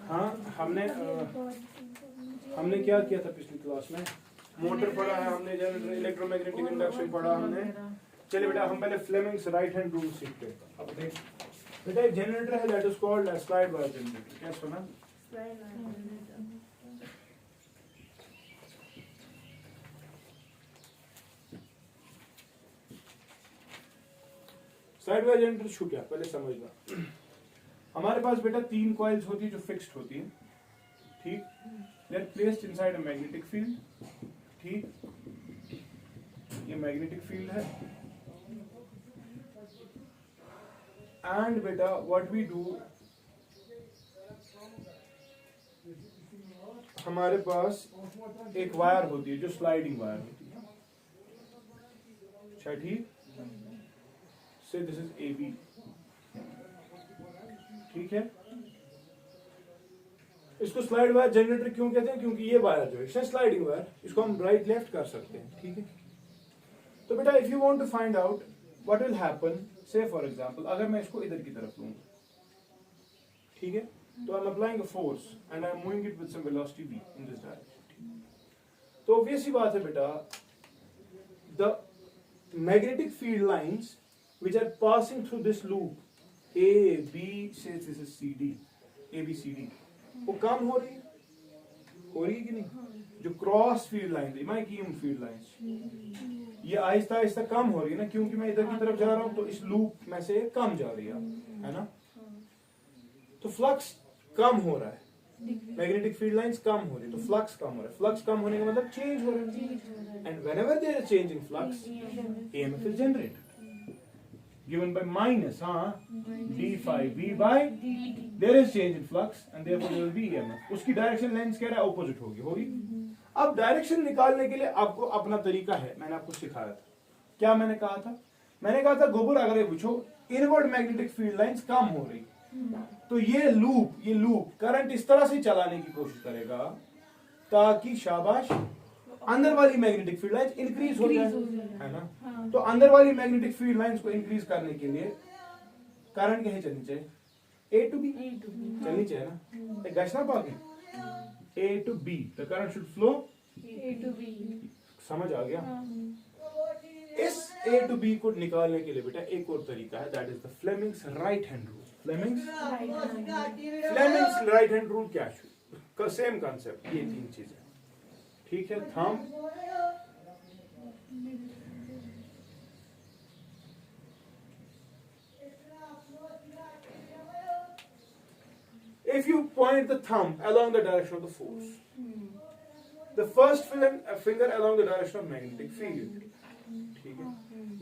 हाँ हमने क्या किया था पिछली क्लास में, मोटर पढ़ा है हमने, जनरेटर, इलेक्ट्रोमैग्नेटिक इंडक्शन पढ़ा हमने। चलिए बेटा हम पहले फ्लेमिंग्स राइट हैंड रूल सीखते हैं। अब देख बेटा एक जनरेटर है that is called slide wire generator. क्या सुना? स्लाइड वायर जनरेटर छू क्या पहले समझना। हमारे पास बेटा 3 कॉइल्स होती है जो फिक्स्ड होती है, ठीक, they are placed inside a magnetic field, ठीक, ये मैग्नेटिक फील्ड है। एंड बेटा व्हाट वी डू, हमारे पास एक वायर होती है जो स्लाइडिंग वायर होती है, अच्छा ठीक, से दिस इज ए बी, ठीक है। इसको स्लाइड वायर जनरेटर क्यों कहते हैं? क्योंकि ये वायर जो है स्लाइडिंग वायर, इसको हम राइट लेफ्ट कर सकते हैं, ठीक है। तो बेटा if you want to find out what will happen, say for example अगर मैं इसको इधर की तरफ लूंगा, ठीक है, तो I am applying a force and I am moving it with some velocity v in this direction. तो ऑब्वियस सी बात है बेटा, the magnetic field lines which are passing through this loop a b से this is c d, a b c d, वो कम हो रही है कि नहीं? जो क्रॉस फील्ड लाइन थी माई कीम फील्ड लाइंस, ये आहिस्ता आहिस्ता कम हो रही है ना, क्योंकि मैं इधर की तरफ जा रहा हूं तो इस लूप में से कम जा रही है ना। तो फ्लक्स कम हो रहा है, मैग्नेटिक फील्ड लाइंस कम हो रही है, तो फ्लक्स कम हो रहा है। फ्लक्स कम होने का मतलब चेंज हो रहा है, and whenever there is change in flux EMF is generated given by minus d phi v by there is change in flux and therefore there will be EMF। उसकी डायरेक्शन लेंस कह रहा है opposite होगी। अब direction निकालने के लिए आपको अपना तरीका है, मैंने आपको सिखाया था। क्या मैंने कहा था? मैंने कहा था गोबर अगर ये पूछो इनवर्ड मैग्नेटिक फील्ड लाइंस कम हो रही, तो ये लूप करंट इस तरह से चलाने की कोशिश करेगा ताकि शाबाश अंदर वाली मैग्नेटिक फील्ड लाइंस इंक्रीज हो जाए, है ना। हाँ। तो अंदर वाली मैग्नेटिक फील्ड लाइंस को इंक्रीज करने के लिए करंट कहीं चलनी चाहिए, A to B चलनी चाहिए ना, गशना पाके A to B, the current should flow A to B। समझ आ गया? इस A to B को निकालने के लिए बेटा एक और तरीका है, that is the Fleming's right hand rule. Fleming's right hand rule क्या है? सेम कॉन्सेप्ट, ये 3 चीजें, ठीक है। Thumb, if you point the thumb along the direction of the force, the first finger along the direction of magnetic field, ठीक है,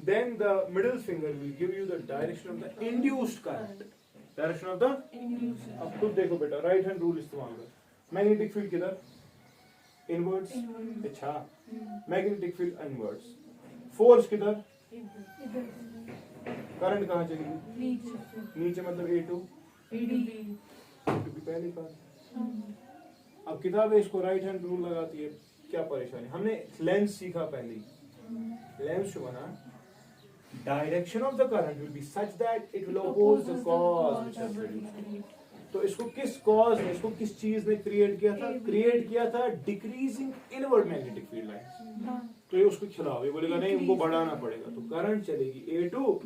then the middle finger will give you the direction of the induced current, direction of the induced। अब खुद देखो बेटा right hand rule इस्तेमाल कर, magnetic field किधर? Inwards, अच्छा, मैग्नेटिक फील्ड इनवर्ड्स, फोर्स किधर? करंट कहाँ चलेगी? नीचे मतलब A to B पहली बात। अब किताब है इसको राइट हैंड रूल लगाती है, क्या परेशानी? हमने लेंस सीखा पहले ही, लेंस जो बना, direction of the current will be such that it will oppose the cause which has produced. तो इसको किस कॉज ने, इसको किस चीज ने क्रिएट किया था? क्रिएट किया था decreasing inward magnetic field lines. तो ये उसको खिलाओ, ये बोलेगा नहीं इनको बढ़ाना पड़ेगा, तो करंट चलेगी A to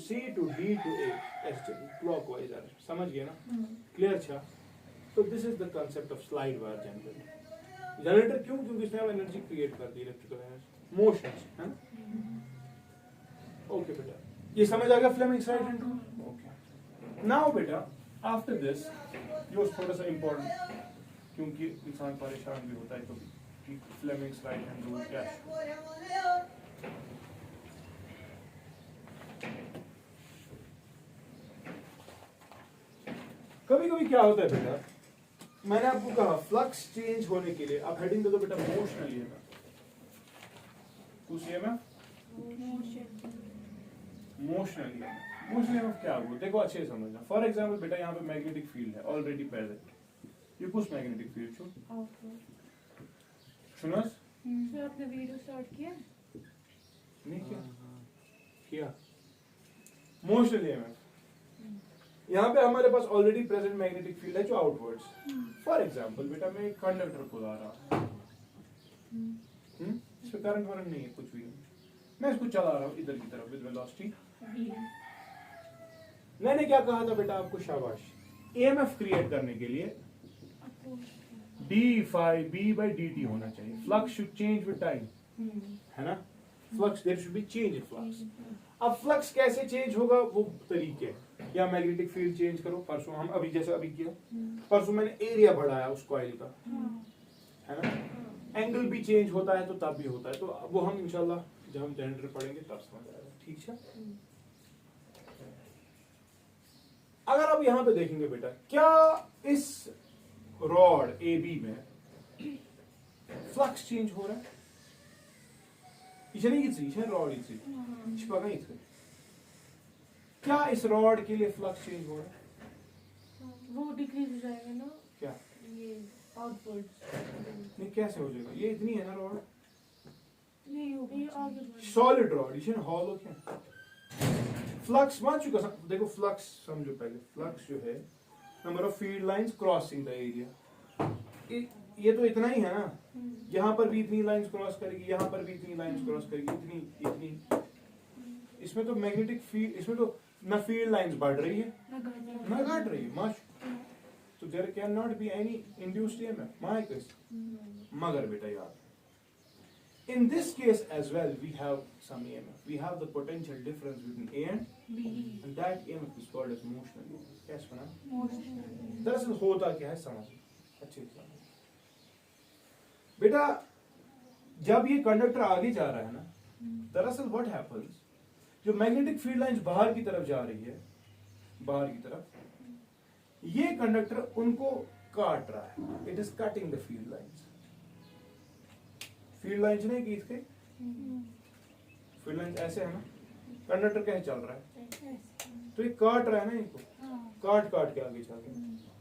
C to D to A, ऐसे चलेगी क्लॉकवाइज डायरेक्शन। समझ गए ना? क्लियर? अच्छा, तो this is the concept of slide wire generator. Generator क्यों? क्योंकि इसने एनर्जी क्रिएट कर दी, इलेक्ट्रिकल एनर्जी, मोशन, है ना। ओके बेटा, ये समझ आ गया Fleming's right hand rule? Okay, now बेटा आफ्टर दिस ये थोड़ा सा इम्पोर्टेंट, क्योंकि इंसान परेशान भी होता है कभी कि फ्लेमिंग्स राइट हैंड रूल क्या है। कभी कभी क्या होता है बेटा, मैंने आपको कहा फ्लक्स चेंज होने के लिए आप हेडिंग दे दो बेटा मोशनल EMF। कुछ मोशनल EMF क्या हुआ? देखो अच्छे से समझना। फॉर एग्जांपल बेटा यहाँ पे मैग्नेटिक फील्ड है ऑलरेडी प्रेजेंट, ये कुछ मैग्नेटिक फील्ड छो सुनस सर आपने वीडियो स्टार्ट किया? नहीं किया? मोशनल EMF यहाँ पे हमारे पास ऑलरेडी प्रेजेंट मैग्नेटिक फील्ड है जो आउटवर्ड्स। फॉर एग्जांपल बेटा मैं एक कंडक्टर को ला रहा हूँ, इसमें करंट वरंट नहीं है, कुछ भी नहीं, मैं इसको चला रहा हूँ इधर की तरफ विद वेलोसिटी। मैंने क्या कहा था बेटा आपको, शाबाश, ईएमएफ क्रिएट करने के लिए d phi B by d t होना चाहिए। Flux should change with time, है ना, flux there should be change in flux. अब फ्लक्स कैसे चेंज होगा वो तरीके हैं, या मैग्नेटिक फील्ड चेंज करो, परसों हम अभी जैसा अभी किया, परसों मैंने एरिया बढ़ाया उस कॉइल का, है ना, एंगल भी चेंज होता है तो तब भी होता है, तो वो हम इंशाल्लाह जब हम जनरेटर पढ़ेंगे तब समझ आएगा, ठीक है। अगर आप यहां पे देखेंगे बेटा, क्या इस रॉड ए बी में फ्लक्स चेंज हो रहा है? रॉड क्या इस रॉड के लिए फ्लक्स चेंज हो रहा है? वो डिक्रीज हो जाएगा ना, क्या ये आउटवर्ड्स नहीं, कैसे हो जाएगा? ये इतनी है ना रॉड, नहीं होगा, ये आगे बढ़ेगा। सॉलिड रॉड, ये हॉलो क्या फ्लक्स मान चुका। देखो फ्लक्स समझो पहले, फ्लक्स जो है number of field lines crossing the area, ये तो इतना ही है ना, यहाँ पर भी इतनी लाइंस क्रॉस करेगी, यहाँ पर भी इतनी लाइंस क्रॉस करेगी, इतनी इतनी। इसमें तो मैग्नेटिक फील्ड, इसमें तो ना फील्ड लाइंस बढ़ रही है ना घट रही है, मच, तो there can not be any induced EMF my case. मगर बेटा यार, in this case as well we have some EMF, we have the potential difference between A and B, and that EMF is called as motional EMF। क्या सुना? Motion. दरअसल होता क्या है समझ अच्छे से समझ बेटा। जब ये कंडक्टर आगे जा रहा है ना, दरअसल व्हाट हैपेंस, जो मैग्नेटिक फील्ड लाइंस बाहर की तरफ जा रही है, बाहर की तरफ, ये कंडक्टर उनको काट रहा है, it is cutting the field lines. Field lines नहीं की इसके, फील्ड लाइंस ऐसे है ना, कंडक्टर कैसे चल रहा है, तो ये काट रहा है ना इनको, काट काट के आगे चल रहा है।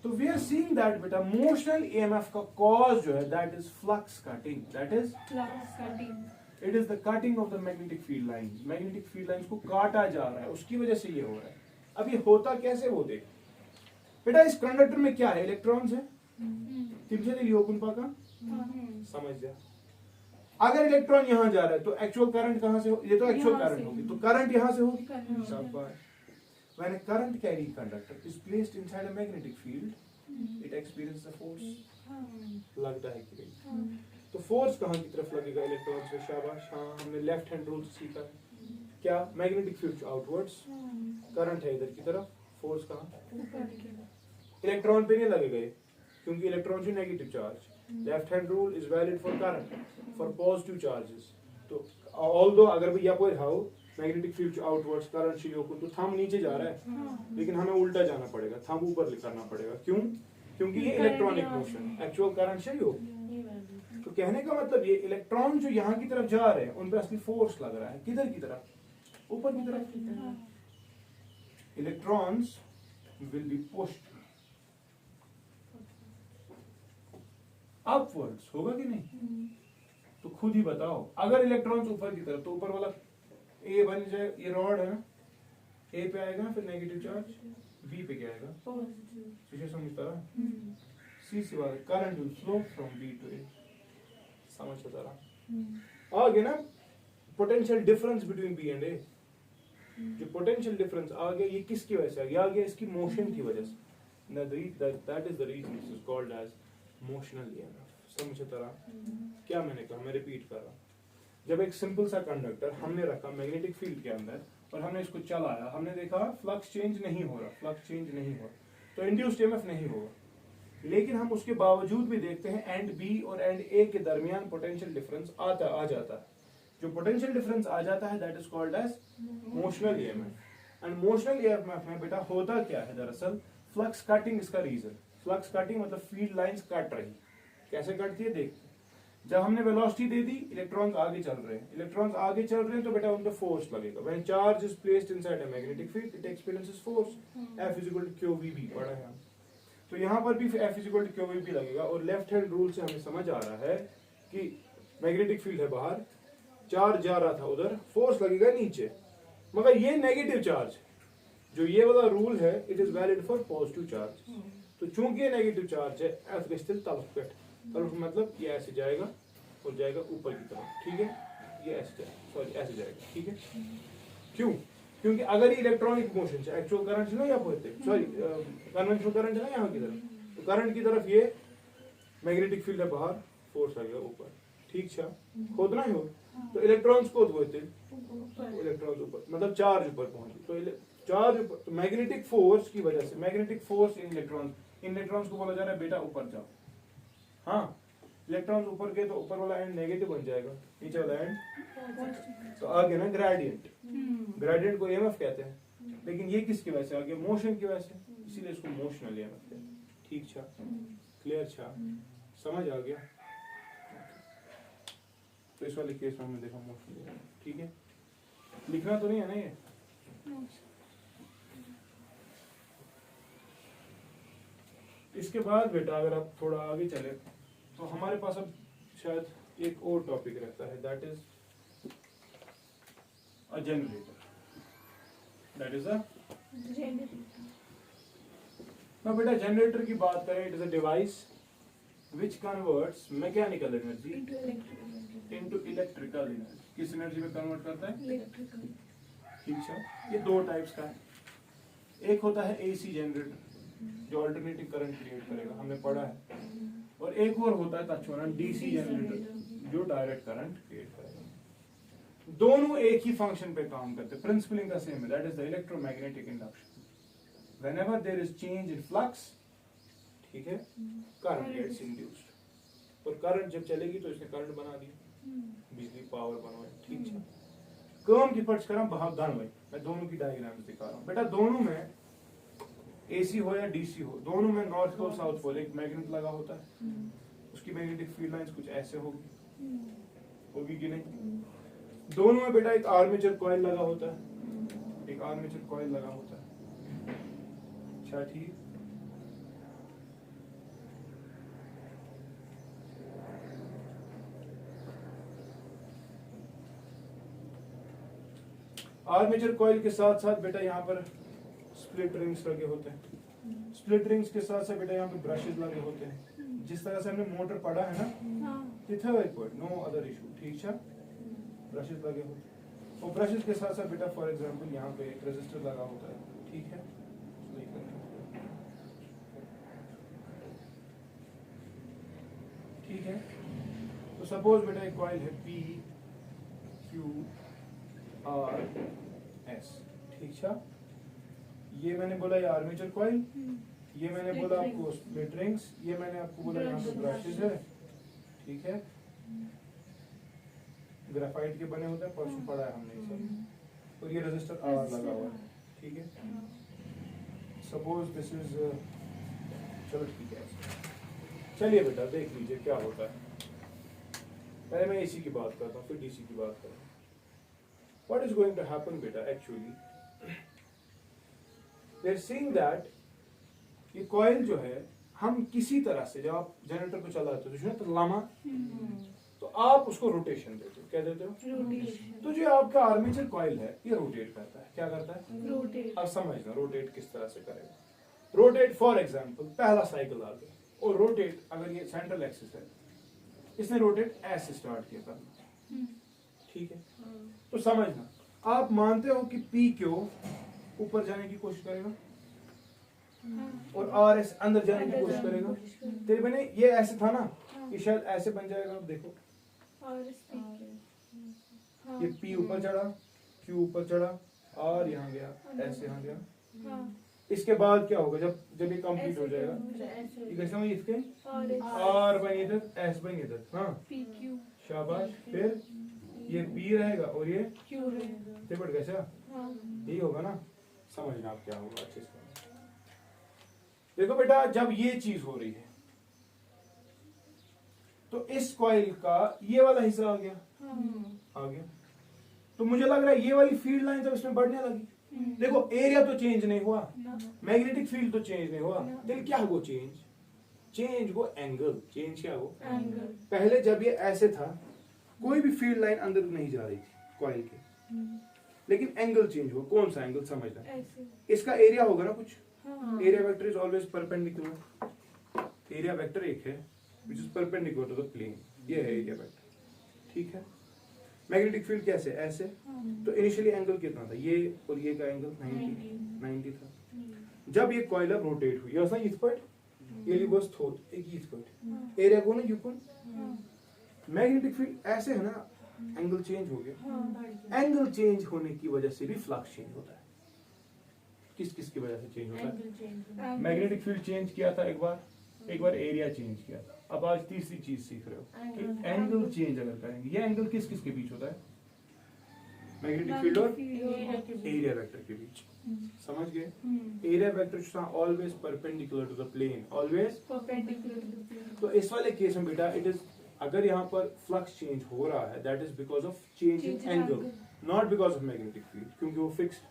तो वी आर सीइंग दैट बेटा मोशनल ईएमएफ का कॉज जो है that is flux cutting, that is flux cutting, it is the cutting of the magnetic field lines. Magnetic field lines को काटा जा रहा है, उसकी वजह से ये हो रहा है। अब ये होता कैसे वो देख बेटा, इस कंडक्टर में क्या है, इलेक्ट्रॉन्स है, तिमसे लियोकुन पाका समझ जा। अगर इलेक्ट्रॉन यहां जा रहा है तो एक्चुअल करंट कहां से हो, ये तो एक्चुअल करंट होगी, तो करंट यहां से होगी। शाबाश। When a current carrying conductor is placed inside a magnetic field, it experiences a force। लगता है कि नहीं? तो फोर्स कहां की तरफ लगेगा, इलेक्ट्रॉन से। शाबाश, हाँ हमने लेफ्ट हैंड रूल सीखा है। क्या मैग्नेटिक फील्ड आउटवर्ड्स, करंट है इधर की तरफ, फोर्स कहां, इलेक्ट्रॉन पे नहीं लगेगा ये, क्योंकि इलेक्ट्रॉन से negative charge. Left hand rule is valid for current, for positive charges. तो ऑल्दो अगर भैया कोई how magnetic field outwards current से तो थंब नीचे जा रहा है, लेकिन हमें उल्टा जाना पड़ेगा, थंब ऊपर करना पड़ेगा। क्यों? क्योंकि ये इलेक्ट्रॉनिक मोशन एक्चुअल करंट से ही होगी। तो कहने का मतलब ये इलेक्ट्रॉन जो यहाँ की तरफ जा रहे हैं उन पर असली फोर्स लग रहा है, किधर की तरफ, ऊपर की तरफ। Electrons will be pushed upwards, होगा कि नहीं? तो खुद ही बताओ, अगर इलेक्ट्रॉन्स ऊपर की तरफ, तो ऊपर वाला ए बन जाए, ये रॉड है ना, ए पे आएगा फिर नेगेटिव चार्ज, बी पे क्या आएगा पॉजिटिव। इसे समझता रहा, सी से वाला current will flow from B to A, समझता रहा। आगे ना potential difference between B and A, जो पोटेंशियल डिफरेंस आ गया, ये किसकी वजह से आ गया? इसकी मोशन की वजह से। That is the reason it is called as motional EMF. समझता रहा क्या मैंने कहा, मैं रिपीट कर रहा हूं। जब एक सिंपल सा कंडक्टर हमने रखा मैग्नेटिक फील्ड के अंदर और हमने इसको चलाया, हमने देखा फ्लक्स चेंज नहीं हो रहा, फ्लक्स चेंज नहीं हो रहा, तो इंड्यूस्ड ईएमएफ नहीं होगा। लेकिन हम उसके बावजूद भी देखते हैं एंड बी और एंड ए के दरमियान पोटेंशियल डिफरेंस आ जाता है। जो पोटेंशियल डिफरेंस आ जाता है that is called as motional EMF. And motional EMF में बेटा होता क्या है, दरअसल फ्लक्स कटिंग इसका रीजन। फ्लक्स कटिंग मतलब फील्ड लाइंस कट रही, कैसे कटती है देखते। जब हमने वेलोसिटी दे दी, इलेक्ट्रॉन्स आगे चल रहे हैं, इलेक्ट्रॉन्स आगे चल रहे हैं तो बेटा उन पे फोर्स लगेगा। When charge is placed inside a magnetic field it experiences force, F is equal to QVB पढ़ा है। तो यहाँ पर भी F is equal to QVB लगेगा। और लेफ्ट हैंड रूल से हमें समझ आ रहा है कि मैग्नेटिक फील्ड है बाहर, चार्ज जा रहा था उधर, फोर्स लगेगा नीचे, मगर ये नेगेटिव चार्ज जो ये वाला रूल है it is valid for positive charge. तो चूंकि ये नेगेटिव चार्ज है एफ गस्ते तलफ पे, तलफ मतलब ये ऐसे जाएगा और जाएगा ऊपर की तरफ, ठीक है, ये ऐसे जाएगा, सॉरी ऐसे जाएगा, ठीक है। क्यों? क्योंकि अगर ये इलेक्ट्रॉनिक मोशन है, एक्चुअल करंट है ना यहाँ पर, सॉरी कन्वेंशनल करंट है ना यहाँ की तरफ, तो करंट की तरफ ये मैग्नेटिक फील्ड है बाहर, फोर्स आ गया ऊपर, ठीक है, खुद ना हो। तो इलेक्ट्रॉन्स को होते इलेक्ट्रॉन्स ऊपर मतलब चार्ज ऊपर पहुंचे, तो चार्ज ऊपर, तो मैग्नेटिक फोर्स की वजह से, मैग्नेटिक फोर्स इन इलेक्ट्रॉन्स को बोला जा रहा है बेटा ऊपर जाओ। हाँ, इलेक्ट्रॉन्स ऊपर गए तो ऊपर वाला एंड नेगेटिव बन जाएगा, नीचे वाला एंड तो आ गया ना ग्रेडियंट। ग्रेडियंट को ईएमएफ कहते हैं, लेकिन ये किसकी वजह से आ गया? मोशन की वजह से, इसीलिए इसको मोशनल ईएमएफ कहते हैं। ठीक छा, क्लियर छा, समझ आ गया? तो इस वाले केस में हमने देखा मोशनल ईएमएफ, ठीक है। लिखना तो नहीं है ना ये? इसके बाद बेटा अगर आप थोड़ा आगे चले तो हमारे पास अब शायद एक और टॉपिक रहता है, that is a generator, that is a ना बेटा जनरेटर की बात करें, it is a device which converts mechanical energy into electrical energy. किस एनर्जी में कन्वर्ट करता है? ठीक है। ये दो टाइप्स का है, एक होता है एसी जनरेटर जो अल्टरनेटिंग करंट क्रिएट करेगा, हमने पढ़ा है, और एक और होता है तत्क्षण डीसी जनरेटर जो डायरेक्ट करंट क्रिएट करेगा। दोनों एक ही फंक्शन पे काम करते हैं, प्रिंसिपल इनका सेम है, that is the electromagnetic induction. Whenever there is change in flux, ठीक है, करंट गेट्स इंड्यूस्ड, और करंट जब चलेगी तो इसने करंट बना दिया, बिजली पावर बनवाई, ठीक है। काम की पर्च करा बहुत दान भाई, मैं दोनों की डायग्राम्स दिखा रहा हूं बेटा। दोनों में एसी हो या डीसी हो, दोनों में नॉर्थ पोल साउथ पोल एक मैग्नेट लगा होता है, उसकी मैग्नेटिक फील्ड लाइंस कुछ ऐसे होगी कि नहीं? दोनों में बेटा एक आर्मेचर कॉइल लगा होता है, एक आर्मेचर कॉइल लगा होता है, अच्छा ठीक। आर्मेचर कॉइल के साथ साथ बेटा यहाँ पर स्प्लिट रिंग्स लगे होते हैं, स्प्लिट रिंग्स के साथ साथ बेटा यहाँ पे ब्रशेस लगे होते हैं, जिस तरह से हमने मोटर पढ़ा है ना, नो अदर इशू, ठीक है। ब्रशेस लगे होते हैं, और ब्रशेस के साथ साथ बेटा फॉर एग्जांपल यहाँ पे एक रेजिस्टर लगा होता है, ठीक है। ठीक है, तो सपोज बेटा एक कॉइल है पी क्यू आर एस, ठीक है। ये मैंने बोला ये आर्मेचर कॉइल, ये मैंने बोला आपको स्प्लिट रिंग्स, ये मैंने आपको बोला यहाँ पे ब्रशेस है, ठीक है, ग्रेफाइट के बने होते हैं, परसों पढ़ा है हमने सब, और ये रेजिस्टर आर लगा हुआ है, ठीक है। सपोज दिस इज, चलो ठीक है, चलिए बेटा देख लीजिए क्या होता है। पहले मैं एसी की बात करता हूँ, फिर डीसी की बात करता हूँ। What is going to happen बेटा actually? We are seeing that ये कॉइल जो है, हम किसी तरह से जब आप जनरेटर को चलाते हो तो लामा, तो आप उसको रोटेशन देते हो, क्या देते हो? रोटेशन। तो जो आपका आर्मेचर कॉइल है ये रोटेट करता है, क्या करता है? रोटेट। अब समझना रोटेट किस तरह से करेगा। रोटेट फॉर एग्जांपल पहला साइकिल आ गया, और रोटेट अगर ये सेंट्रल एक्सिस है, इसने रोटेट ऐसे स्टार्ट किया करना, ठीक है। तो समझना, आप मानते हो कि पी क्यू ऊपर जाने की कोशिश करेगा और आर एस अंदर जाने की कोशिश करेगा, तेरे बने ये ऐसे था ना, ये शायद ऐसे बन जाएगा। आप देखो ये पी ऊपर चढ़ा, क्यू ऊपर चढ़ा, आर यहाँ गया, एस यहाँ गया। इसके बाद क्या होगा जब ये कंप्लीट हो जाएगा, ये कैसे होगा? इसके आर बन इधर, एस बन इधर, हाँ शाबाश। फिर ये पी रहेगा और ये क्यू रहेगा, कैसा यही होगा ना? समझना आप क्या होगा अच्छे से। देखो बेटा, जब ये चीज हो रही है तो इस कॉइल का ये वाला हिस्सा आ गया, तो मुझे लग रहा है ये वाली फील्ड लाइन जब इसमें बढ़ने लगी, देखो एरिया तो चेंज नहीं हुआ, मैग्नेटिक फील्ड तो चेंज नहीं हुआ, लेकिन क्या हुआ? चेंज वो एंगल, चेंज क्या हो? एंगल। पहले जब ये ऐसे था, कोई भी फील्ड लाइन अंदर नहीं जा रही थी कॉइल के, लेकिन एंगल चेंज हुआ। कौन सा एंगल समझना, ऐसे। इसका एरिया होगा ना कुछ, हाँ। Area vector is always perpendicular. Area vector एक है which is perpendicular to the plane, ये है एरिया वेक्टर, ठीक है। मैग्नेटिक फील्ड कैसे, ऐसे, तो इनिशियली एंगल कितना था, ये और ये का एंगल 90 था। जब ये कॉइल अब रोटेट हुई असं यिथ पट ये बस थोत एक यिथ पट एरिया को ना युकुन, मैग्नेटिक फील्ड ऐसे है ना, एंगल चेंज हो गया। एंगल चेंज होने की वजह से भी फ्लक्स चेंज होता है। किस किस की वजह से चेंज होता है, मैग्नेटिक फील्ड चेंज किया था एक बार एरिया चेंज किया था। अब आज तीसरी चीज सीख रहे हो कि एंगल चेंज अगर करेंगे, ये एंगल किस किस के बीच होता है, मैग्नेटिक फील्ड और एरिया वेक्टर के बीच, समझ गए। Area vector always perpendicular to the plane, always. तो इस वाले केस में बेटा इट इज, अगर यहाँ पर फ्लक्स चेंज हो रहा है that is because of change in angle, not because of magnetic field, क्योंकि वो fixed,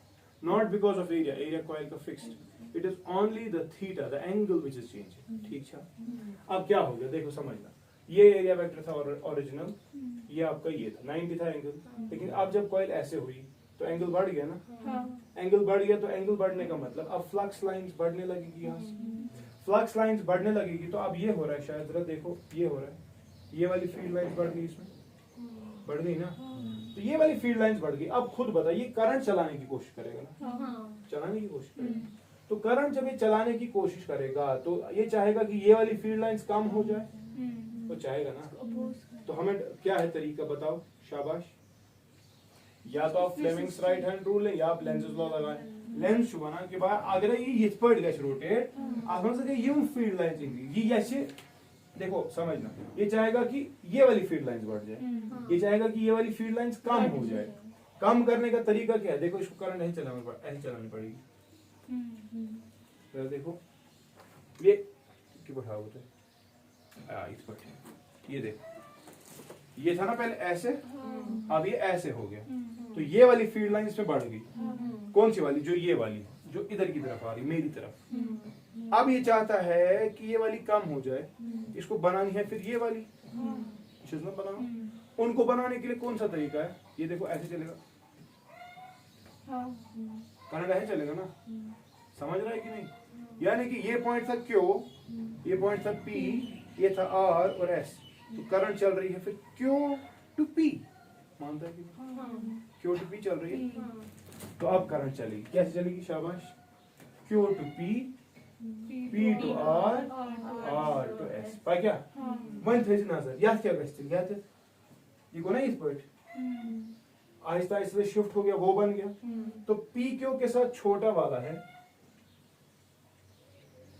not because of area coil का fixed, it is only the theta, the angle which is changing, ठीक है। अब क्या हो गया देखो समझना, ये एरिया वेक्टर था ओरिजिनल, ये आपका ये था 90 था एंगल, लेकिन अब जब कॉइल ऐसे हुई तो एंगल बढ़ गया ना, एंगल बढ़ गया, तो एंगल बढ़ने का मतलब अब फ्लक्स लाइंस बढ़ने लगेगी, यहाँ से फ्लक्स लाइंस बढ़ने लगेगी। तो अब ये हो रहा है, शायद जरा देखो ये हो रहा है, ये वाली फील्ड लाइंस बढ़ गई, इसमें बढ़ गई ना, तो ये वाली फील्ड लाइंस बढ़ गई। अब खुद बताइए करंट चलाने की कोशिश करेगा ना, चलाने की कोशिश करेगा, तो करंट जब ये चलाने की कोशिश करेगा तो ये चाहेगा कि ये वाली फील्ड लाइंस कम हो जाए, तो चाहेगा ना। तो हमें क्या है तरीका बताओ, शाबाश। या तो आप फ्लेमिंग्स राइट हैंड रूल है या आप लेंसेज लॉ लगाएं। लेंस छुआ ना कि बाद अगर ये यिथ पट गए रोटेट आप से यम फील्ड लाइंस ये देखो समझना, ये चाहेगा कि ये वाली फील्ड लाइंस बढ़ जाए, ये चाहेगा कि ये वाली फील्ड लाइंस कम हो जाए। कम करने का तरीका क्या है, देखो इसको करंट ऐसे चलानी पड़ेगी, तो देखो ये क्यों बैठा होता है, इस पर ये देखो, ये था ना पहले ऐसे, अब ये ऐसे हो गया, तो ये वाली फील्ड लाइन इसमें बढ़ गई। कौन सी वाली, जो ये वाली, जो इधर की तरफ आ रही, मेरी तरफ। अब ये चाहता है कि ये वाली कम हो जाए, इसको बनानी है फिर ये वाली, बनाओ। उनको बनाने के लिए कौन सा तरीका है, ये देखो ऐसे चलेगा, करंट ऐसे चलेगा ना, समझ रहा है कि नहीं। यानी कि ये पॉइंट था क्यू, ये पॉइंट था पी, ये था आर और एस, तो करंट चल रही है फिर क्यू टू पी, मानता है कि क्यू टू पी चल रही है। तो अब करंट चलेगी, कैसे चलेगी, शाबाश, Q to P, P to R, R to S, पा क्या वन थे नजर याद क्या गस्ती याद है, ये को ना इस पॉइंट आहिस्ता आहिस्ता शिफ्ट हो गया, वो बन गया। तो पी क्यू के साथ छोटा वाला है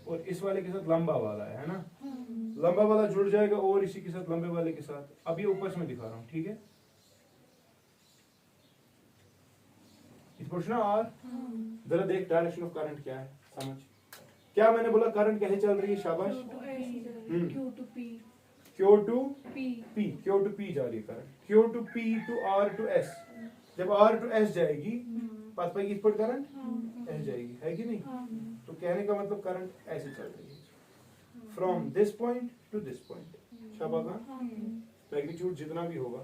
और इस वाले के साथ लंबा वाला है ना, लंबा वाला जुड़ जाएगा और इसी के साथ लंबे वाले के साथ। अब ये ऊपर से मैं दिखा रहा हूं, ठीक है। इस क्वेश्चन आर जरा देख डायरेक्शन ऑफ करंट क्या है, समझ क्या मैंने बोला, करंट कैसे चल रही है, शाबाश, Q to P, Q to P, P, Q to P जा रही है current, Q to P to R to S. जब आर टू एस जाएगी पास पाई इस पर करंट ऐसे जाएगी, है कि नहीं। तो कहने का मतलब करंट ऐसे चल रही है from this point two this point, शाबाश। मैग्नीट्यूड जितना भी होगा,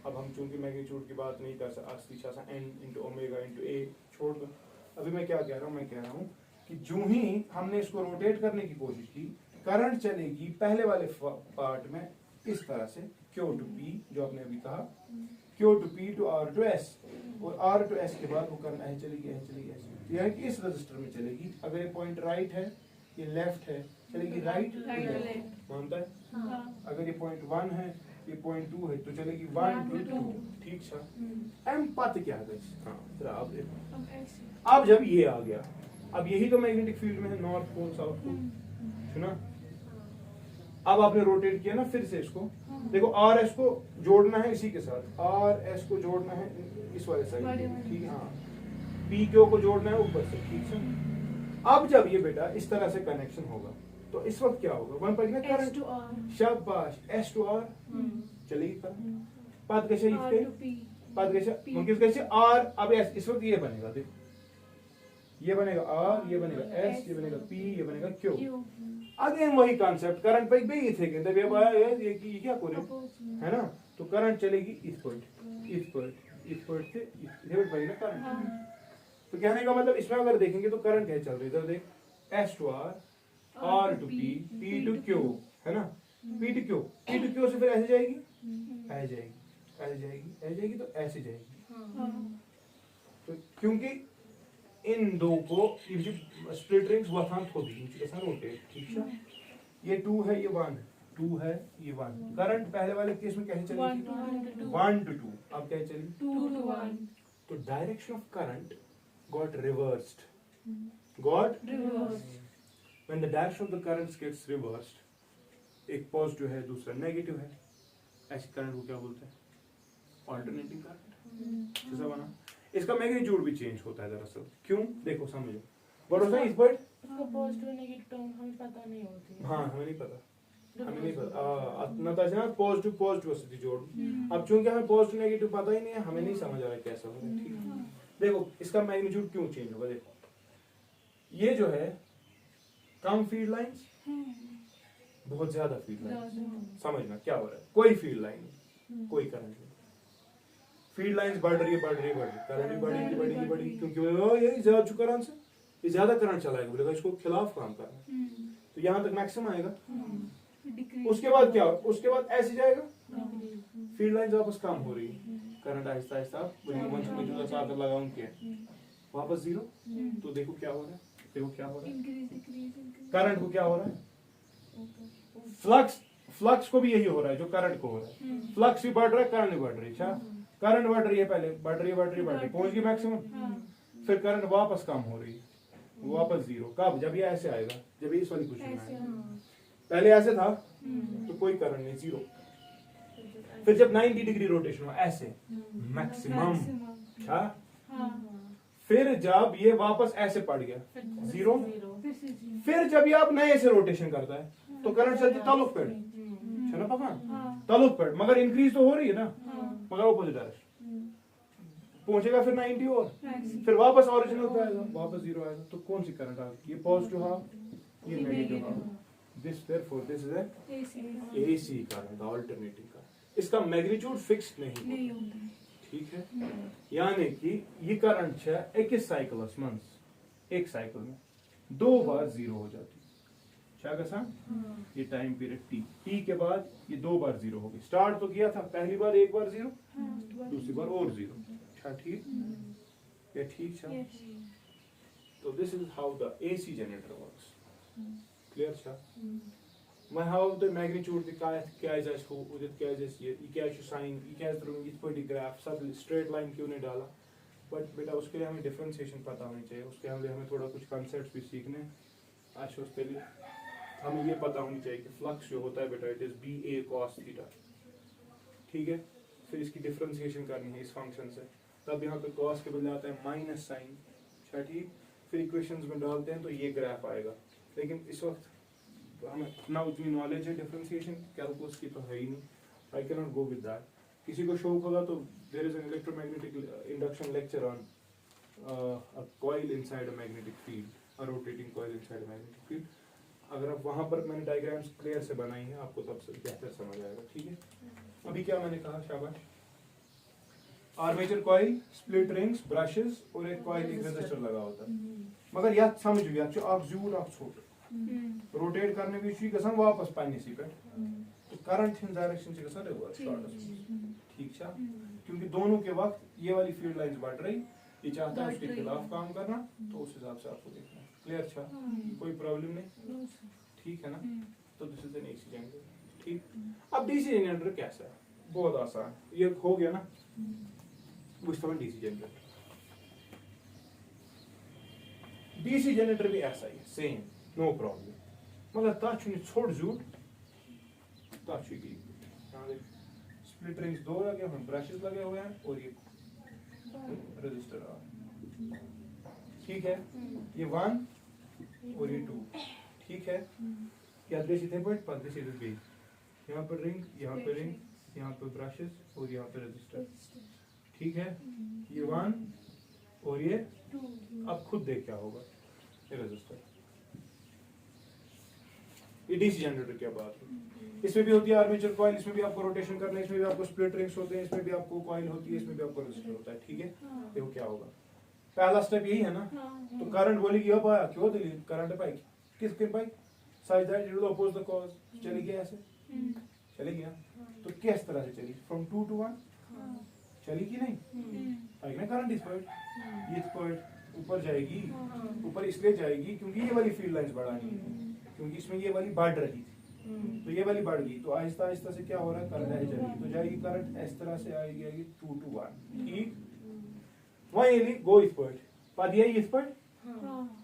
अब हम चूंकि मैग्नीट्यूड की बात नहीं कर सकते, एन इंटू ओमेगा इंटू ए छोड़ दो। अभी मैं क्या कह रहा हूँ, मैं कह रहा हूँ कि जो ही हमने इसको रोटेट करने की कोशिश की, करंट चलेगी पहले वाले पार्ट में इस तरह से, क्यू टू पी जो आपने अभी कहा, Q to P to R to S, और आर टू एस के बाद वो करंट ऐसे चलेगी, ऐसे चलेगी, ऐसे, यानी कि इस रजिस्टर में चलेगी। अगर ये पॉइंट राइट है, ये लेफ्ट है, चलेगी राइट लेफ्ट, मानता है। अगर ये पॉइंट 1 है, ये पॉइंट 2 है, तो चलेगी 1 टू 2, ठीक है। एम पथ क्या है, हाँ जरा आप देखो। अब जब ये आ गया, अब यही तो मैग्नेटिक फील्ड में है, नॉर्थ पोल साउथ पोल, सुना। अब आपने रोटेट किया ना फिर से इसको, देखो आर एस को जोड़ना है इसी के साथ, आर एस को जोड़ना है इस वाले साइड, ठीक है, हाँ। पी क्यू को जोड़ना है ऊपर से, ठीक है। अब जब ये बेटा इस तरह से कनेक्शन होगा, तो इस वक्त क्या होगा, वन पर करंट, शाबाश, एस टू आर चलेगी करंट, पद कैसे पद कैसे मुमकिन कैसे आर, अब एस, इस वक्त ये बनेगा, देखो ये बनेगा आर, ये बनेगा एस, ये बनेगा पी, ये बनेगा क्यू। अगेन वही कॉन्सेप्ट, करंट पे भी थे कहते ये क्या करे है ना, तो करंट चलेगी इस पॉइंट, इस पॉइंट, इस पॉइंट से इधर भाई ना करंट। तो कहने का मतलब इसमें अगर देखेंगे तो करंट क्या चल रही है, इधर देख S to R, R to P, P to Q, है ना, P to Q, P to Q से फिर ऐसे जाएगी, ऐसे जाएगी, ऐसे जाएगी, ऐसे जाएगी, तो ऐसे जाएगी। तो क्योंकि इन दो को स्प्लिट रिंग्स वहां थोड़ी इनके साथ रोटेट, ठीक है। ये 2 है, ये 1 है, 2 है, ये 1। करंट पहले वाले केस में कैसे चली थी? 1 to 2। अब क्या चली? 2 to 1. तो direction of current got reversed, got Reverse. when the direction of the currents gets reversed, एक पॉजिटिव है दूसरा नेगेटिव है, ऐसे करंट को क्या बोलते हैं? Alternating current. जैसा बना, इसका मैग्नीट्यूड भी चेंज होता है दरअसल। क्यों? देखो समझो, व्हाट वाज इस पॉइंट? उसका पॉजिटिव नेगेटिव टर्म हमें पता नहीं होती है। हाँ हमें नहीं पता, हमें नहीं पता। ना तो ना पॉजिटिव पॉजिटिव से जोड़। अब चूंकि हमें पॉजिटिव नेगेटिव पता ही नहीं है, हमें नहीं समझ आ रहा है कैसा हो रहा है, ठीक है। देखो इसका मैग्नीट्यूड क्यों चेंज होगा, देखो ये जो है कम फील्ड लाइंस, बहुत ज्यादा फील्ड लाइंस। समझना क्या हो रहा है, कोई फील्ड लाइन नहीं, कोई करंट नहीं, फील्ड लाइंस बढ़ रही है, बढ़ रही है, बढ़ रही है, करंट भी बढ़ेगी, बढ़ेगी, बढ़ेगी, क्योंकि वो ये ज्यादा चुका करंट से ये ज्यादा करंट चलाएगा, बोलेगा इसको खिलाफ काम करना है, तो यहाँ तक मैक्सिमम आएगा। उसके बाद क्या, उसके बाद ऐसे जाएगा, फील्ड लाइंस वापस कम हो रही है, करंट आहिस्ता आहिस्ता लगाऊं क्या वापस जीरो। तो देखो क्या हो रहा है, देखो क्या हो रहा है, करंट को क्या हो रहा है, फ्लक्स को भी यही हो रहा है जो करंट को हो रहा है। फ्लक्स भी बढ़ रहा है, करंट भी बढ़ रही है। अच्छा, करंट बढ़ रही है, पहले बढ़ रही है, बढ़ रही है, बढ़ रही है, पहुंच गई मैक्सिमम, फिर करंट वापस कम हो रही है, वापस जीरो। कब? जब ये ऐसे आएगा, जब ये इस वाली पोजीशन में आएगा। पहले ऐसे था तो कोई करंट नहीं, जीरो। फिर जब 90 डिग्री रोटेशन हुआ ऐसे, मैक्सिमम। अच्छा, फिर जब ये वापस ऐसे पड़ गया, जीरो। फिर जब ये अब नए से रोटेशन करता है तो करंट चलती ताल्लुक पेड़, चलो पकड़ ताल्लुक पेड़, मगर इंक्रीज तो हो रही है ना, मगर ऑपोजिट डायरेक्शन। पहुंचेगा फिर 90 और फिर वापस ओरिजिनल पे आएगा, वापस जीरो आएगा। तो कौन सी करंट आ गई? ये पॉजिटिव हाफ, ये negative half. This therefore this is AC current, alternating current. इसका मैग्नीट्यूड फिक्स नहीं होता, ठीक है। यानी कि ये करंट है एक साइकिलस मंथ्स, एक साइकिल में 2 बार जीरो हो जाती है। क्या कसा? ये टाइम पीरियड T के बाद ये 2 बार जीरो हो गई। स्टार्ट तो किया था पहली बार 1 बार जीरो, दूसरी बार और जीरो। अच्छा, ठीक, ये ठीक है। तो this is how the AC generator works. Clear छा? मैं हाउ द मैग्नीट्यूड द क्या है इसको उदित क्या है ये क्या है साइन ये क्या है तो इस पर ग्राफ सब स्ट्रेट लाइन क्यों नहीं डाला। बट बेटा उसके लिए हमें डिफरेंशिएशन पता होनी चाहिए, उसके लिए हमें थोड़ा कुछ कॉन्सेप्ट्स भी सीखने। अच्छा, उसके लिए हमें ये पता होनी चाहिए कि फ्लक्स जो होता है बेटा it is BA cos theta, ठीक है। फिर इसकी डिफरेंशिएशन करनी है इस फंक्शन से, तब यहाँ पे cos के बदले आता है माइनस साइन। अच्छा, ठीक। फिर इक्वेशंस में डालते हैं तो ये ग्राफ आएगा। लेकिन इस वक्त हमें ना उतनी नॉलेज है डिफरेंशिएशन कैलकुलस की तो है ही नहीं, I can not go with that. किसी को शौक होगा तो there is an electromagnetic induction lecture on a coil inside a magnetic field, a rotating coil inside a magnetic field. अगर आप वहां पर मैंने डायग्राम्स क्लियर से बनाई है आपको तब से बेहतर समझ आएगा, ठीक है। अभी क्या मैंने कहा, शाबाश। Armature coil, split rings, brushes और एक कॉइल एक रेजिस्टर लगा होता है। मगर याद समझो यार जो आप जूर आप छोड़ रोटेट करने की चीज गसन वापस पानी सी पे तो करंट इन डायरेक्शन से गसन रिवर्स शॉर्ट, ठीक है। क्योंकि दोनों के वक्त ये वाली फील्ड लाइंस बढ़ रही, ये चाहता है उसके खिलाफ काम करना, तो उस हिसाब से आपको देखना है। क्लियर छा? कोई प्रॉब्लम नहीं, ठीक है ना। तो this is an AC generator, ठीक। अब DC जनरेटर कैसा है? बहुत आसान, ये हो गया ना। DC जनरेटर, DC जनरेटर भी ऐसा ही है, सेम, नो प्रॉब्लम। मगर ताछ छोड़ जूट ताछ की स्प्लिट रिंग्स 2 लगे हुए, ब्रशेस लगे हुए हैं और ये रजिस्टर आ, ठीक है। ये 1 और ये 2, ठीक है। क्या दृश्य थे पॉइंट पर दृश्य भी, यहाँ पर रिंग, यहाँ पे रिंग, यहाँ पे ब्रशेस और यहाँ पे रजिस्टर, ठीक है। ये 1 और ये 2। अब खुद देख क्या होगा, ये रजिस्टर ये डीसी जनरेटर की बात है। इसमें भी होती है आर्मेचर कॉइल, इसमें भी आपको रोटेशन करना है, इसमें भी आपको स्प्लिट रिंग्स होते हैं, इसमें भी आपको कॉइल होती है, इसमें भी आपको रेजिस्टर होता है, ठीक है। देखो क्या होगा, पहला स्टेप यही है ना। तो करंट बोलेगी अब आया, क्यों दिली करंट पाई, किस किन पाई, such that it will oppose the cause, चली गया ऐसे, चली गया। तो किस तरह से चली, फ्रॉम 2 to 1 चली कि नहीं, आई ना करंट इस पॉइंट, इस पॉइंट ऊपर जाएगी, ऊपर इसलिए जाएगी क्योंकि ये वाली फील्ड लाइंस बढ़ानी है, क्योंकि इसमें ये वाली बढ़ रही थी, तो ये वाली बढ़ गई, तो आहिस्ता आहिस्ता से क्या हो रहा है, करंट ऐसे जाएगी, तो जाएगी करंट इस तरह से आएगी, आएगी 2 to 1, ठीक। वहीं ये गो इस पॉइंट, पद यही इस पॉइंट।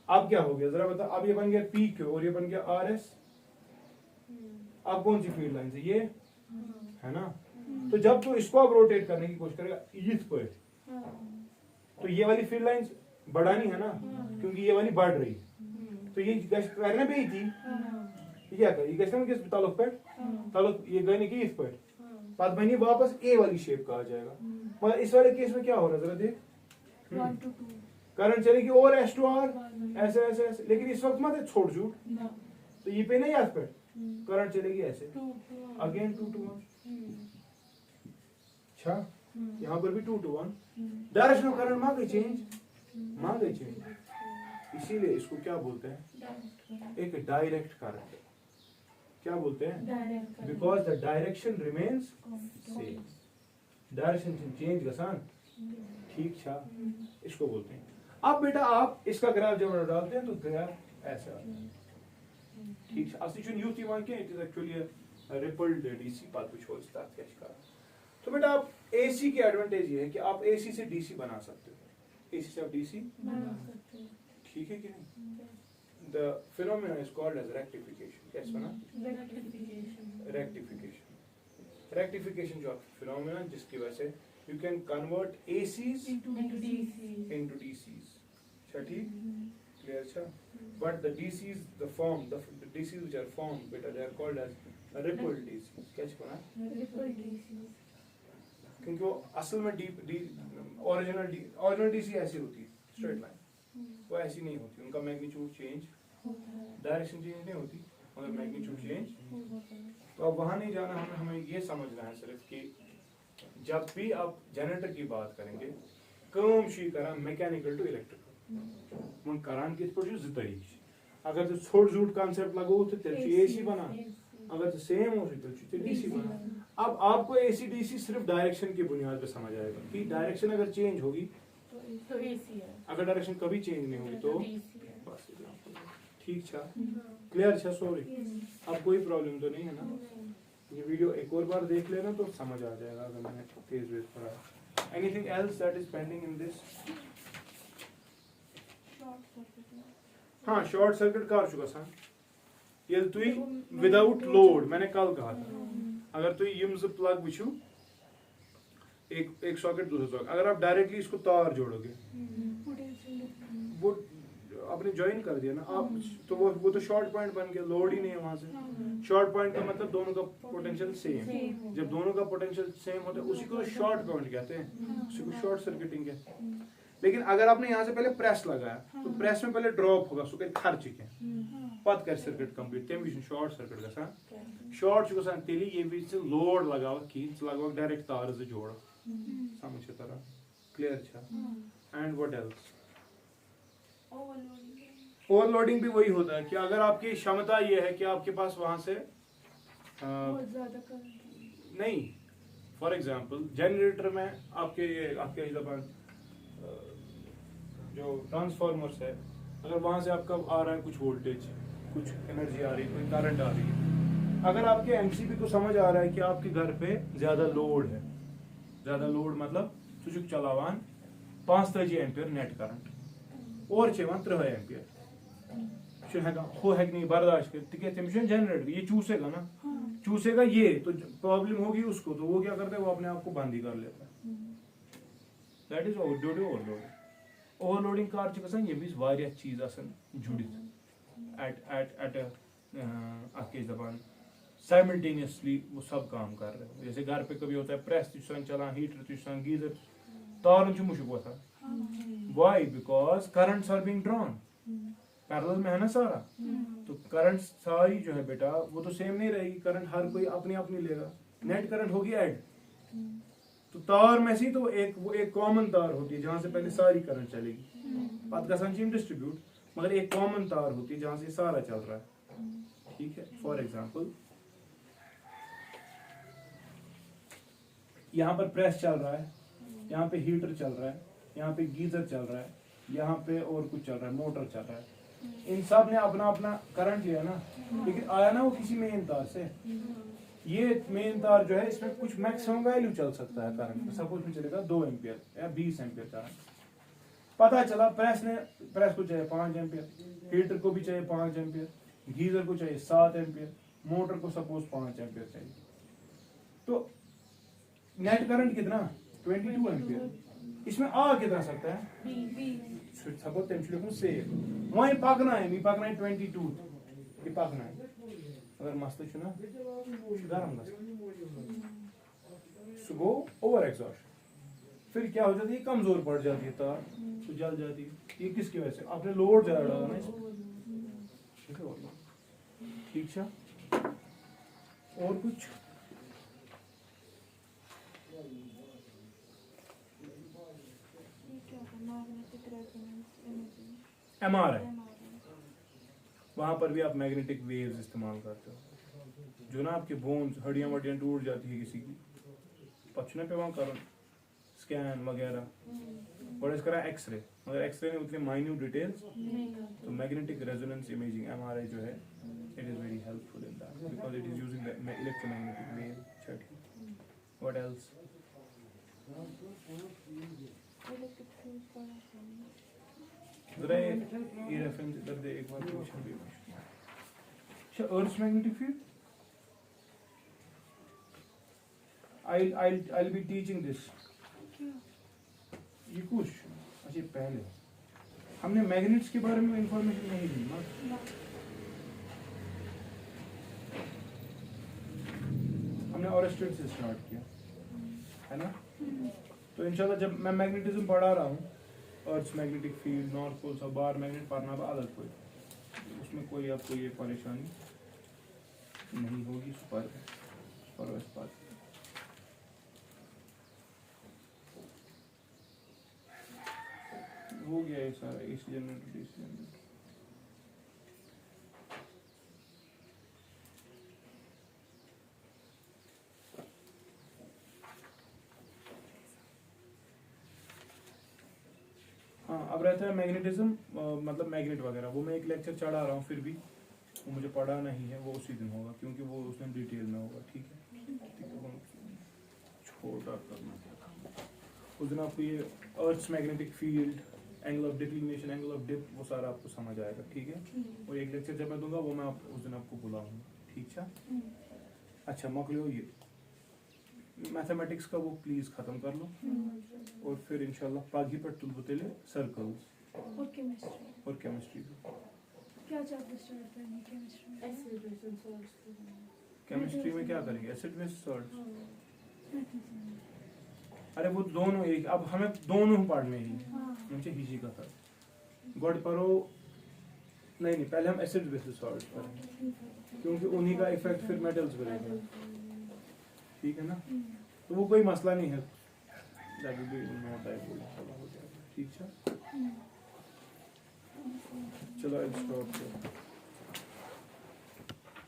अब क्या हो गया जरा बता, अब ये बन गया पी क्यू और ये बन गया आर एस। अब कौन सी फील्ड लाइन से, ये है ना। तो जब तू इसको अब रोटेट करने की कोशिश करेगा इस पॉइंट, तो ये वाली फील्ड लाइंस बढ़ानी है ना, क्योंकि ये वाली बढ़ रही है, तो ये करने पे ही थी, ये क्या कर, ये कैसे किस ताल्लुक पे, ताल्लुक ये गए नहीं कि इस पर पद बनी वापस ए वाली शेप का आ जाएगा। मगर इस वाले केस में क्या हो रहा है जरा देख, 1 to 2 करंट चलेगी और एस टू आर ऐसे ऐसे ऐसे, लेकिन इस वक्त मत है छोड़ झूठ, तो ये पे नहीं आज पे करंट चलेगी ऐसे अगेन 2 to 1। अच्छा यहाँ पर भी 2 to 1, डायरेक्शन ऑफ करंट मा गई चेंज, इसीलिए इसको क्या बोलते हैं, एक डायरेक्ट करंट, क्या बोलते हैं, because the direction remains same, direction change गसान, ठीक छा, इसको बोलते हैं। अब बेटा आप इसका ग्राफ जब डालते हैं तो ग्राफ ऐसा आता है, ठीक है। असली चुन यूथ इवन के it is actually a rippled DC path which holds that cash का। तो बेटा आप एसी की एडवांटेज ये है कि आप एसी से डीसी बना सकते हो, एसी से आप डीसी बना सकते हैं, ठीक है कि नहीं। The phenomena is called as rectification. कैसे बना? Rectification जो phenomena जिसकी वजह से you can convert ACs into DCs. अच्छा ठीक? Clear अच्छा? But the DCs, the DCs which are formed, बेटा they are called as rippled DCs. कैसे बना? क्योंकि वो असल में ओरिजिनल DC ऐसी होती है, straight line. वो ऐसी नहीं होती, उनका मैग्नीट्यूड चेंज, डायरेक्शन चेंज नहीं होती मगर मैग्नीट्यूड चेंज। तो अब वहां नहीं जाना, हमें ये समझना है सिर्फ कि जब भी आप जनरेटर की बात करेंगे कम शी करा मैकेनिकल टू इलेक्ट्रिकल मन करान किस पर जो तरीक, अगर तो छोट झूठ कॉन्सेप्ट लगो तो तेरे एसी बना, अगर तो सेम हो तो डीसी बना। अब आपको एसी डीसी सिर्फ डायरेक्शन की बुनियाद पे समझ आएगा कि डायरेक्शन अगर चेंज होगी तो एसी है, अगर डायरेक्शन कभी चेंज नहीं होगी तो डीसी है। बस ठीक छा, क्लियर छा, सॉरी अब कोई प्रॉब्लम तो नहीं है ना। ये वीडियो एक और बार देख लेना तो समझ आ जाएगा अगर मैंने तेज वेज पढ़ा। Anything else that is pending in this? हाँ शॉर्ट सर्किट कर चुका सा ये तुई विदाउट लोड, मैंने कल कहा था अगर तुई यम ज प्लग वुचू एक सॉकेट दूसरा सॉकेट, अगर आप डायरेक्टली इसको तार जोड़ोगे वो आपने ज्वाइन कर दिया ना आप, तो वो तो शॉर्ट पॉइंट बन गया, लोड ही नहीं है वहां से। शॉर्ट पॉइंट का मतलब दोनों का पोटेंशियल सेम, जब दोनों का पोटेंशियल सेम होता है उसी को शॉर्ट पॉइंट कहते हैं, उसी को शॉर्ट सर्किटिंग कहते हैं। लेकिन अगर आपने यहाँ से पहले प्रेस लगाया तो प्रेस में पहले ड्रॉप होगा, सो खर्च के पत कर सर्किट कंप्लीट तम शॉर्ट सर्किट गसान। शॉर्ट गसान तेली ये भी लोड लगाव की लगाव डायरेक्ट तार से जोड़ समझ तरह, क्लियर छा। And what else? ओवरलोडिंग भी वही होता है कि अगर आपकी क्षमता ये है कि आपके पास वहां से नहीं, फॉर एग्जांपल जनरेटर में आपके जो ट्रांसफॉर्मर्स है, अगर वहां से आपका आ रहा है कुछ वोल्टेज, कुछ एनर्जी आ रही है, कोई करंट आ रही है, अगर आपके एमसीबी को समझ आ रहा है कि आपके घर पे ज्यादा लोड है, ज्यादा लोड मतलब सुजुक चलावान 5 एम्पियर नेट करंट और 3 एम्पियर हो नहीं बर्दाश्त कर, तम जनरेटर ये चूसेगा ना, चूसेगा ये तो प्रॉब्लम होगी उसको, तो वो क्या करता है वो अपने आप को बंद ही कर लेता है। That is overloading. ओवरलोडिंग कार गसान ये चीज जुड़ित एट दपान साइमल्टेनियसली वो सब काम कर रहे हो। जैसे घर पे कभी होता है प्रेस चलान, हीटर गीजर तार मुशक वथान, why because currents are being drawn, parallel में है ना सारा, तो करंट सारी जो है बेटा वो तो सेम नहीं रहेगी, करंट हर कोई अपनी अपनी लेगा, नेट करंट होगी ऐड। तो तार में से तो वो एक कॉमन तार होती है जहां से पहले सारी करंट चलेगी, बात का डिस्ट्रीब्यूट, मगर एक कॉमन तार होती है जहां से सारा चल रहा है, ठीक है। फॉर एग्जांपल यहाँ पर प्रेस चल रहा है, यहाँ पे हीटर चल रहा है, यहाँ पे गीजर चल रहा है, यहाँ पे और कुछ चल रहा है, मोटर चल रहा है, इन सब ने अपना अपना करंट लिया ना, लेकिन आया ना वो किसी मेन तार से। ये मेन तार जो है इसमें कुछ मैक्सिमम वैल्यू चल सकता है करंट, सपोज में चलेगा 2 एम्पियर या 20 एम्पियर करंट। पता चला प्रेस को चाहिए 5 एम्पियर, हीटर को भी चाहिए 5 एम्पियर, गीजर को चाहिए 7 एम्पियर, मोटर को सपोज 5 एम्पियर चाहिए, तो नेट करंट कितना 22 एम्पियर। इसमें आ कितना सकता है सपोज तेम से वही पकना है 22 ये पकना है, अगर मस्त ना गरम गो ओवर एग्जॉस्ट, फिर क्या हो जाती है कमजोर पड़ जाती है तार, तो जल जाती है। ये किसकी वजह से, आपने लोड ज्यादा डाला ना इसमें, ठीक है। और कुछ MRI, वहां पर भी आप मैग्नेटिक वेव्स इस्तेमाल करते हो, जो ना आपके बोन्स हड्डियां वड्डियां टूट जाती है किसी की, पछने पे वहां करो स्कैन वगैरह, और इसका एक्सरे, मगर एक्सरे में उतने माइन्यूट डिटेल्स, तो मैग्नेटिक रेजोनेंस इमेजिंग MRI जो है it is very helpful in that because it is using the electromagnetic wave. What else, जरा ये रेफरेंस इधर दे एक बार क्वेश्चन भी। अच्छा अर्थ magnetic field, I'll be teaching this। ये कुछ अच्छा पहले हमने मैग्नेट्स के बारे में इंफॉर्मेशन नहीं दी ना, हमने ऑरेस्टेड से स्टार्ट किया है ना, तो इंशाल्लाह जब मैं मैग्नेटिज्म पढ़ा रहा हूँ, earth magnetic field, north pole सब बार मैग्नेट पढ़ना अलग, कोई उसमें कोई आपको ये परेशानी नहीं होगी। पर इस बात हो गया ये सारा AC जनरेटर DC जनरेटर। हाँ अब रहता है मैग्नेटिज्म, मतलब मैग्नेट वगैरह, वो मैं एक लेक्चर चढ़ा रहा हूँ, फिर भी वो मुझे पढ़ाना ही है, वो उसी दिन होगा क्योंकि वो उसमें डिटेल में होगा, ठीक है। छोटा करना उस दिन आपको ये earth magnetic field, angle of declination, angle of dip, वो सारा आपको समझ आएगा, ठीक है। और एक लेक्चर जब मैं दूंगा वो मैं उस दिन आपको बुलाऊंगा, ठीक है। अच्छा मकलो ये मैथमेटिक्स का वो प्लीज खत्म कर लो, और फिर इंशाल्लाह पागी पर तुलबुतेले सर्कल्स और केमिस्ट्री क्या चैप्टर स्टार्ट करेंगे केमिस्ट्री में? केमिस्ट्री में क्या करेंगे, एसिड बेस सॉल्ट्स। अरे वो दोनों एक, अब हमें दोनों पढ़ने ही मुझे हिजी का था गॉड परो नहीं पहले हम एसिड बेस सॉल्ट्स पढ़ेंगे क्योंकि उन्हीं का इफेक्ट फिर मेटल्स पे रहेगा, ठीक है ना। तो वो कोई मसला नहीं है, ठीक है। चलो स्टॉप।